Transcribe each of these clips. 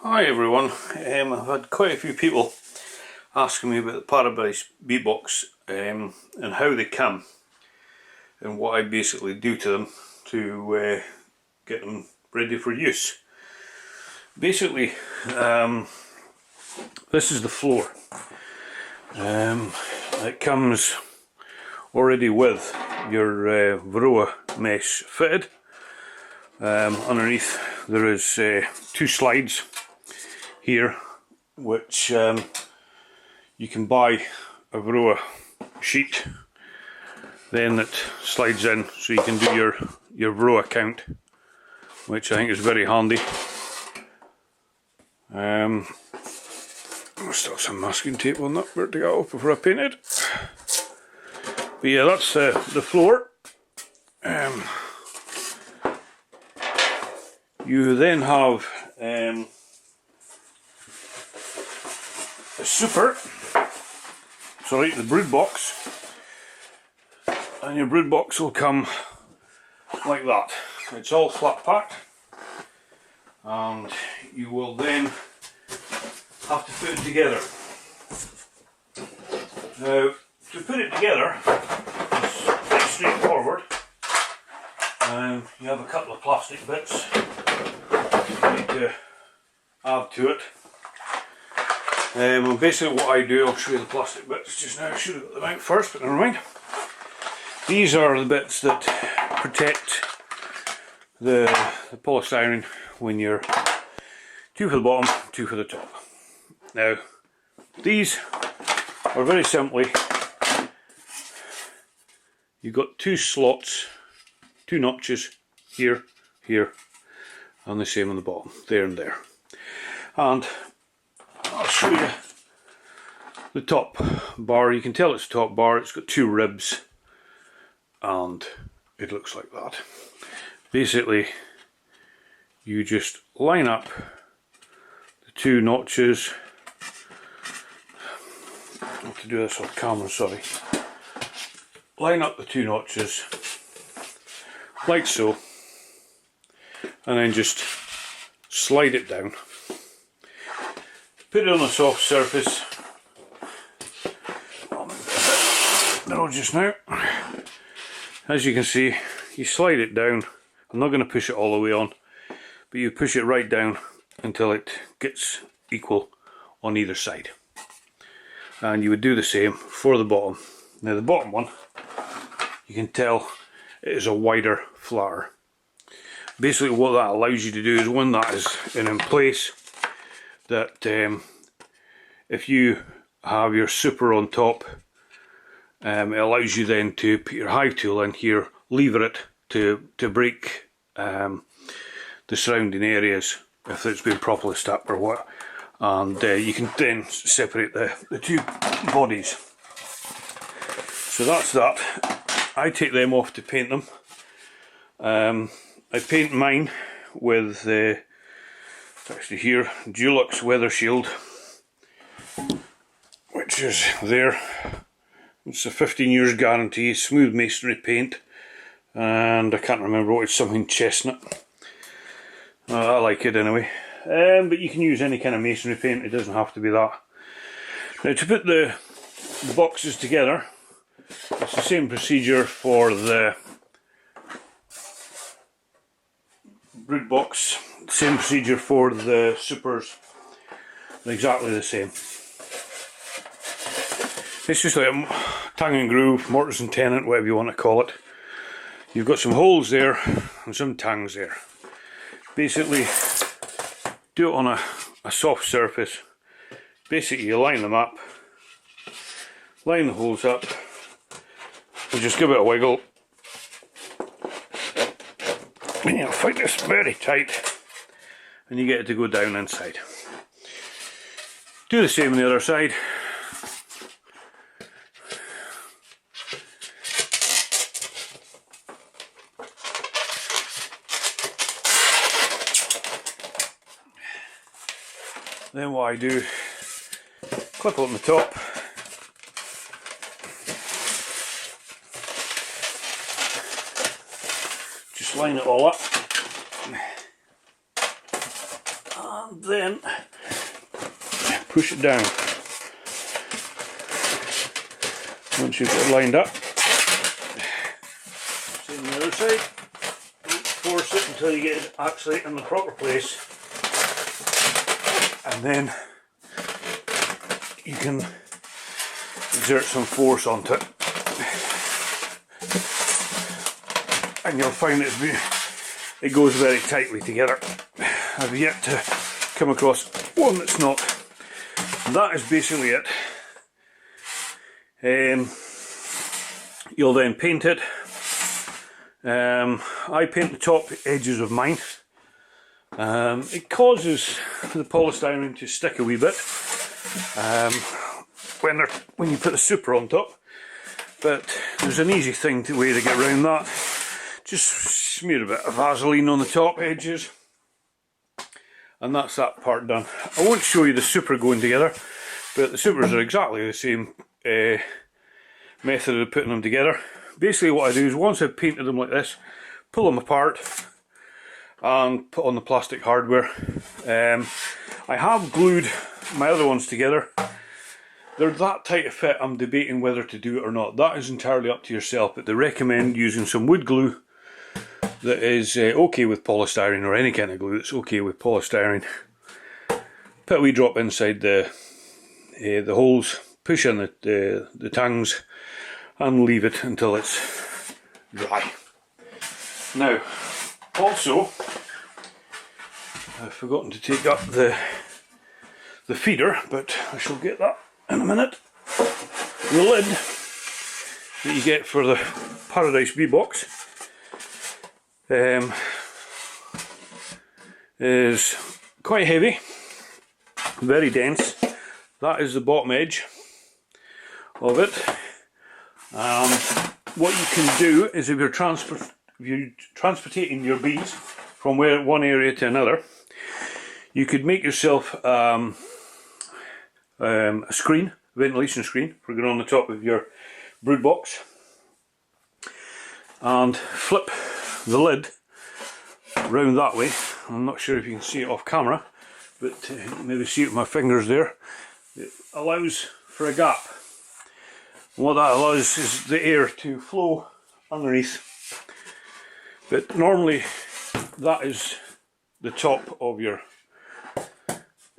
Hi everyone, I've had quite a few people asking me about the Paradise BEEBOX and how they come and what I basically do to them to get them ready for use. Basically, this is the floor. It comes already with your Varroa mesh fitted. Underneath there is two slides here, which you can buy a Varroa sheet, then it slides in so you can do your Varroa count, which I think is very handy. Still some masking tape on that where to get off before I paint it. But yeah, that's the floor. You then have a super, sorry, the brood box, and your brood box will come like that. It's all flat packed, and you will then have to put it together. Now, to put it together is pretty straightforward. You have a couple of plastic bits you need to add to it. And basically what I do, I'll show you the plastic bits just now. I should have got them out first, but never mind. These are the bits that protect the polystyrene when you're two for the bottom, two for the top. Now, these are very simply, you've got two slots, two notches here, here, and the same on the bottom, there and there. And I'll show you the top bar. You can tell it's a top bar. It's got two ribs and it looks like that. Basically, you just line up the two notches. I have to do this off camera, sorry. Line up the two notches like so, and then just slide it down. Put it on a soft surface. I'll move that a bit just now. As you can see, you slide it down. I'm not going to push it all the way on, but you push it right down until it gets equal on either side. And you would do the same for the bottom. Now the bottom one, you can tell it is a wider, flatter. Basically what that allows you to do is, when that is in place, that if you have your super on top, it allows you then to put your hive tool in here, lever it to break the surrounding areas if it's been properly stuck or what, and you can then separate the two bodies. So that's that. I take them off to paint them. I paint mine with actually here, Dulux Weather Shield, which is there. It's a 15 years guarantee, smooth masonry paint, and I can't remember what it's, something chestnut. I like it anyway. But you can use any kind of masonry paint, it doesn't have to be that. Now to put the boxes together, it's the same procedure for the brood box, same procedure for the supers, exactly the same. It's just like a tongue and groove, mortise and tenon, whatever you want to call it. You've got some holes there and some tongues there. Basically, do it on a soft surface. Basically, you line them up, line the holes up, and just give it a wiggle. And you'll find this very tight, and you get it to go down inside. Do the same on the other side. Then what I do, clip it on the top, just line it all up, and then push it down. Once you've got it lined up, same on the other side. Don't force it until you get it actually in the proper place, and then you can exert some force onto it, and you'll find it goes very tightly together. I've yet to come across one that's not. That is basically it. You'll then paint it. I paint the top edges of mine. It causes the polystyrene to stick a wee bit when you put the super on top, but there's an easy way to get around that. Just smear a bit of Vaseline on the top edges, and that's that part done. I won't show you the super going together, but the supers are exactly the same method of putting them together. Basically what I do is, once I've painted them like this, pull them apart and put on the plastic hardware. I have glued my other ones together. They're that tight a fit, I'm debating whether to do it or not. That is entirely up to yourself, but they recommend using some wood glue that is okay with polystyrene, or any kind of glue that's okay with polystyrene. Put a wee drop inside the holes, push in the tongues, and leave it until it's dry. Now, also, I've forgotten to take up the feeder, but I shall get that in a minute. The lid that you get for the Paradise BEEBOX is quite heavy, very dense. That is the bottom edge of it. What you can do is, if you're transporting your bees from one area to another, you could make yourself a screen, ventilation screen, for going on the top of your brood box, and flip the lid round that way. I'm not sure if you can see it off camera, but maybe see it with my fingers there. It allows for a gap. And what that allows is the air to flow underneath. But normally that is the top of your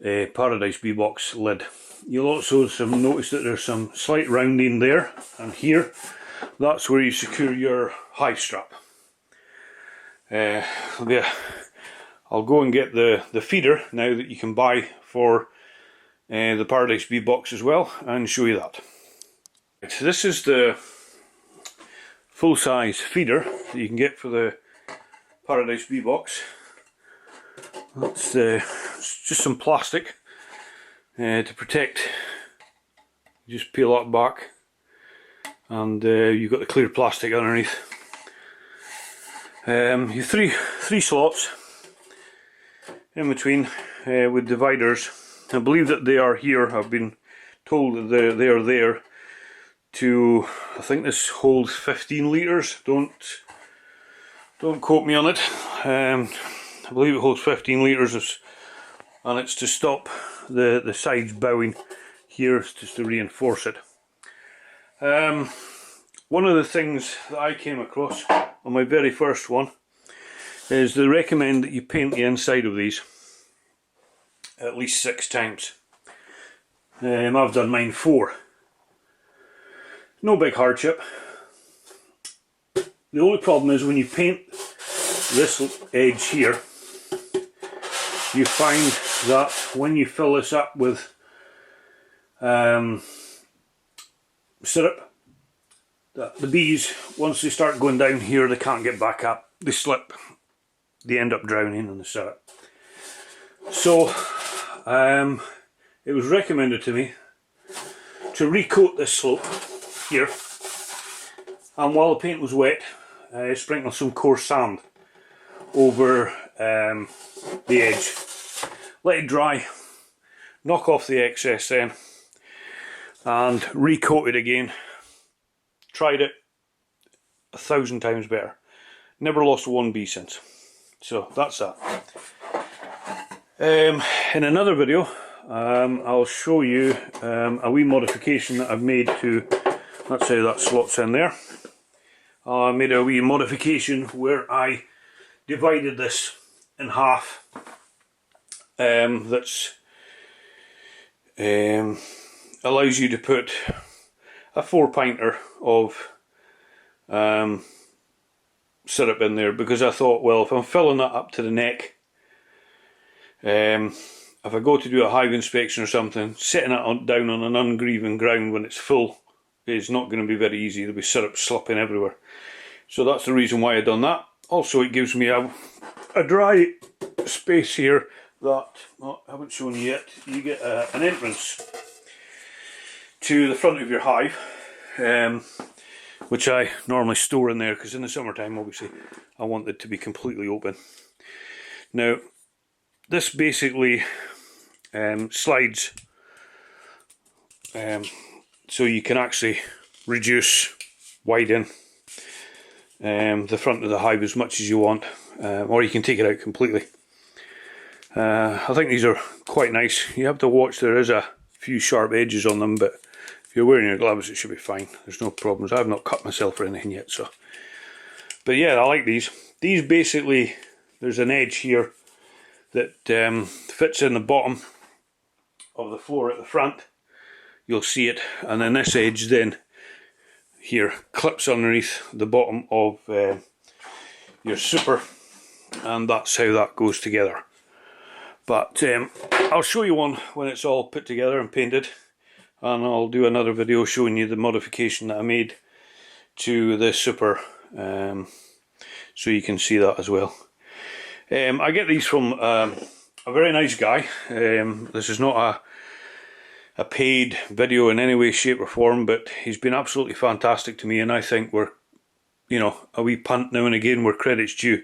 Paradise BEEBOX lid. You'll also notice that there's some slight rounding there and here. That's where you secure your hive strap. I'll go and get the feeder now that you can buy for the Paradise BEEBOX as well, and show you that. So this is the full-size feeder that you can get for the Paradise BEEBOX. That's just some plastic to protect. You just peel that back, and you've got the clear plastic underneath. You three slots in between with dividers. I believe that they are here. I've been told that they are there to, I think this holds 15 litres. Don't quote me on it. I believe it holds 15 litres, and it's to stop the sides bowing here, just to reinforce it. One of the things that I came across on my very first one is they recommend that you paint the inside of these at least 6 times. I've done mine 4. No big hardship. The only problem is when you paint this edge here, you find that when you fill this up with syrup, that the bees, once they start going down here, they can't get back up. They slip. They end up drowning in the syrup. So it was recommended to me to recoat this slope here, and while the paint was wet, sprinkle some coarse sand over the edge. Let it dry, knock off the excess then, and recoat it again. Tried it 1,000 times better. Never lost one bee since. So that's that. In another video, I'll show you a wee modification that I've made to, that's how that slots in there. I made a wee modification where I divided this in half. That's allows you to put a 4-pinter of syrup in there, because I thought, well, if I'm filling that up to the neck, if I go to do a hive inspection or something, setting it down on an ungreven ground when it's full is not going to be very easy. There'll be syrup slopping everywhere. So that's the reason why I've done that. Also, it gives me a dry space here that, well, I haven't shown you yet. You get an entrance to the front of your hive, which I normally store in there, because in the summertime, obviously, I want it to be completely open. Now, this basically slides so you can actually reduce, widen the front of the hive as much as you want, or you can take it out completely. I think these are quite nice. You have to watch, there is a few sharp edges on them, but if you're wearing your gloves it should be fine. There's no problems. I've not cut myself or anything yet, so. But yeah, I like these. These basically, there's an edge here that fits in the bottom of the floor at the front. You'll see it, and then this edge then here clips underneath the bottom of your super, and that's how that goes together. But I'll show you one when it's all put together and painted, and I'll do another video showing you the modification that I made to the super, so you can see that as well. I get these from a very nice guy. This is not a paid video in any way, shape or form, but he's been absolutely fantastic to me, and I think we're, you know, a wee punt now and again where credit's due.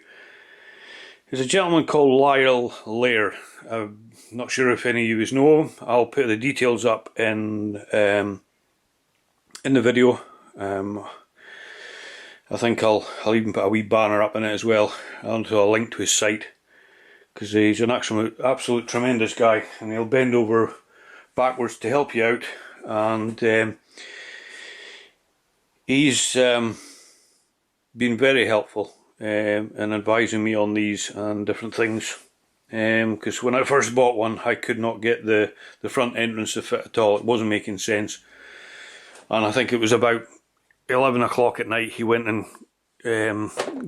There's a gentleman called Lyle Lair. I'm not sure if any of you know him. I'll put the details up in the video. I think I'll even put a wee banner up in it as well, onto a link to his site, because he's an absolute tremendous guy, and he'll bend over backwards to help you out, and he's been very helpful in advising me on these and different things, because when I first bought one I could not get the front entrance to fit at all. It wasn't making sense, and I think it was about 11 o'clock at night he went and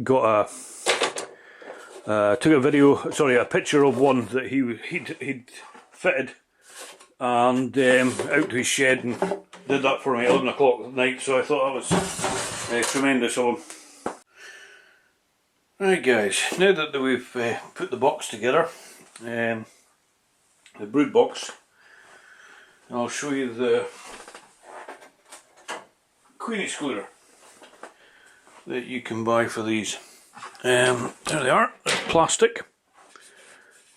got took a picture of one that he'd fitted, and out to his shed, and did that for me at 11 o'clock at night. So I thought that was tremendous of him. Right guys, now that we've put the box together, the brood box, I'll show you the queen excluder that you can buy for these. There they are, plastic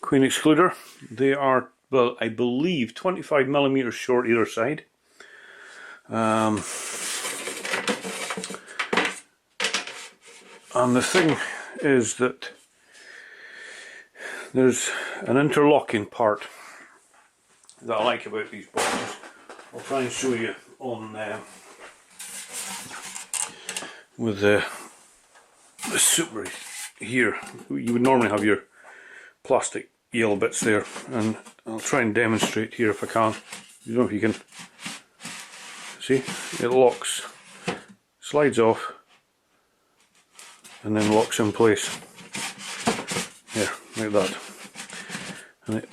queen excluder. They are, well, I believe 25mm short either side. And the thing is that there's an interlocking part that I like about these boxes. I'll try and show you on with the super here. You would normally have your plastic yellow bits there, and I'll try and demonstrate here if I can. I don't know if you can see, it locks, slides off, and then locks in place. There, like that. And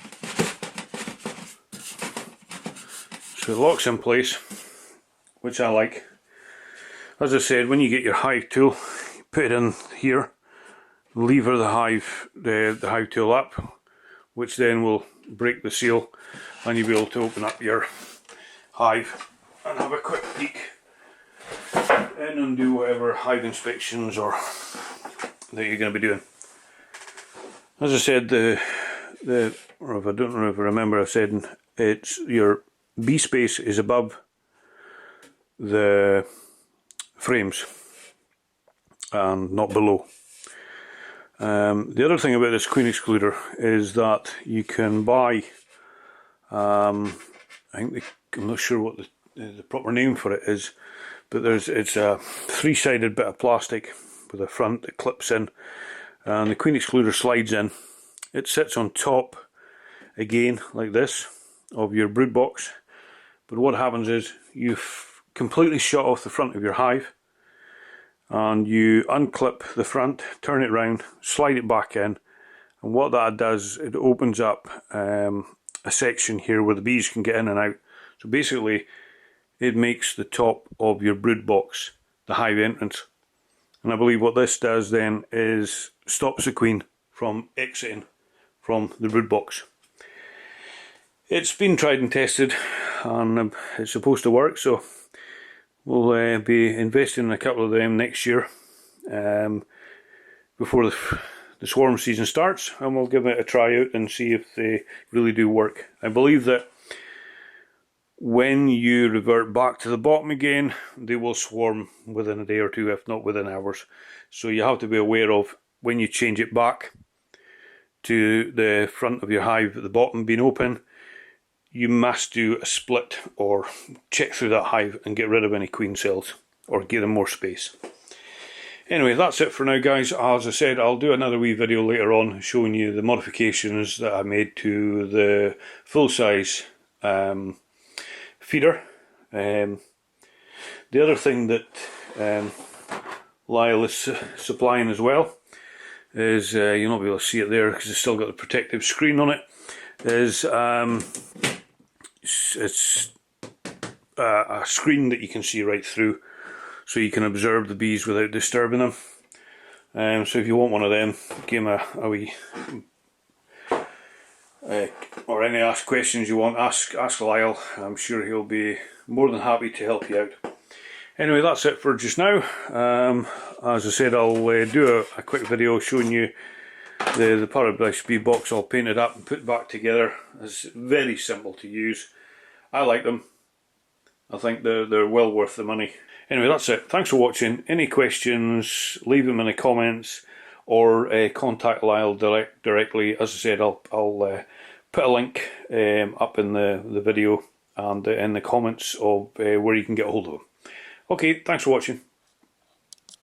so it locks in place, which I like. As I said, when you get your hive tool, you put it in here, lever the hive tool up, which then will break the seal, and you'll be able to open up your hive and have a quick peek in and do whatever hive inspections or that you're going to be doing. As I said, or if I don't remember, I said it's your bee space is above the frames and not below. The other thing about this queen excluder is that you can buy, I'm not sure what the proper name for it is, but it's a three-sided bit of plastic with a front that clips in, and the queen excluder slides in. It sits on top again like this of your brood box, but what happens is you've completely shut off the front of your hive, and you unclip the front, turn it round, slide it back in, and what that does, it opens up a section here where the bees can get in and out. So basically it makes the top of your brood box the hive entrance, and I believe what this does then is stops the queen from exiting from the brood box. It's been tried and tested, and it's supposed to work, so we'll be investing in a couple of them next year before the swarm season starts, and we'll give it a try out and see if they really do work. I believe that when you revert back to the bottom again, they will swarm within a day or two, if not within hours. So you have to be aware of when you change it back to the front of your hive at the bottom being open, you must do a split or check through that hive and get rid of any queen cells or give them more space. Anyway, that's it for now, guys. As I said, I'll do another wee video later on showing you the modifications that I made to the full-size feeder. The other thing that Lyle is supplying as well is, you'll not be able to see it there because it's still got the protective screen on it, is it's a screen that you can see right through, so you can observe the bees without disturbing them. So if you want one of them, give them a wee or any questions you want, ask Lyle. I'm sure he'll be more than happy to help you out. Anyway, that's it for just now. As I said, I'll do a quick video showing you the Paradise BEEBOX all painted up and put back together. It's very simple to use. I like them. I think they're well worth the money. Anyway, that's it. Thanks for watching. Any questions, leave them in the comments, or contact Lyle directly. As I said, I'll put a link up in the video and in the comments of where you can get hold of him. Okay, thanks for watching.